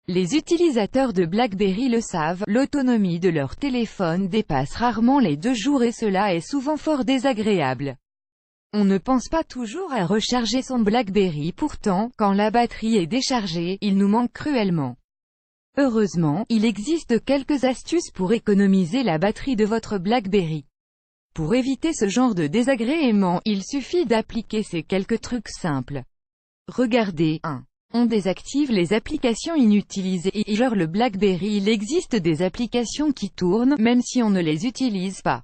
Les utilisateurs de BlackBerry le savent, l'autonomie de leur téléphone dépasse rarement les 2 jours et cela est souvent fort désagréable. On ne pense pas toujours à recharger son BlackBerry, pourtant, quand la batterie est déchargée, il nous manque cruellement. Heureusement, il existe quelques astuces pour économiser la batterie de votre BlackBerry. Pour éviter ce genre de désagrément, il suffit d'appliquer ces quelques trucs simples. Regardez. 1. On désactive les applications inutilisées et genre le BlackBerry. Il existe des applications qui tournent, même si on ne les utilise pas.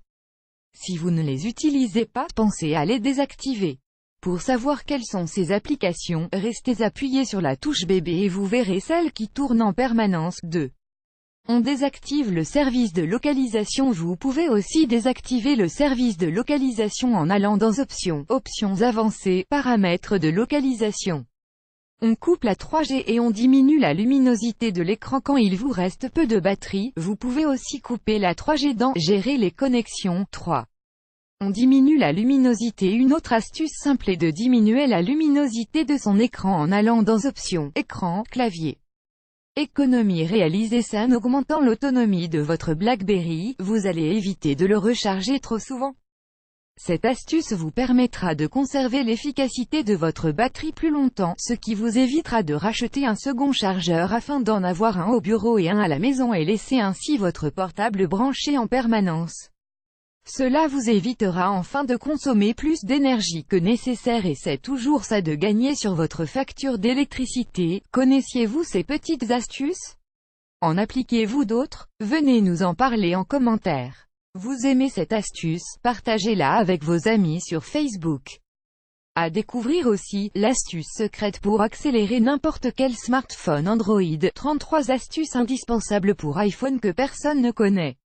Si vous ne les utilisez pas, pensez à les désactiver. Pour savoir quelles sont ces applications, restez appuyé sur la touche bébé et vous verrez celles qui tournent en permanence. 2. On désactive le service de localisation. Vous pouvez aussi désactiver le service de localisation en allant dans Options, Options avancées, Paramètres de localisation. On coupe la 3G et on diminue la luminosité de l'écran quand il vous reste peu de batterie. Vous pouvez aussi couper la 3G dans Gérer les connexions. 3. On diminue la luminosité. Une autre astuce simple est de diminuer la luminosité de son écran en allant dans Options, Écran, Clavier. Économie réalisée ça en augmentant l'autonomie de votre BlackBerry, vous allez éviter de le recharger trop souvent. Cette astuce vous permettra de conserver l'efficacité de votre batterie plus longtemps, ce qui vous évitera de racheter un second chargeur afin d'en avoir un au bureau et un à la maison et laisser ainsi votre portable branché en permanence. Cela vous évitera enfin de consommer plus d'énergie que nécessaire et c'est toujours ça de gagner sur votre facture d'électricité. Connaissiez-vous ces petites astuces? En appliquez-vous d'autres? Venez nous en parler en commentaire. Vous aimez cette astuce? Partagez-la avec vos amis sur Facebook. À découvrir aussi, l'astuce secrète pour accélérer n'importe quel smartphone Android. 33 astuces indispensables pour iPhone que personne ne connaît.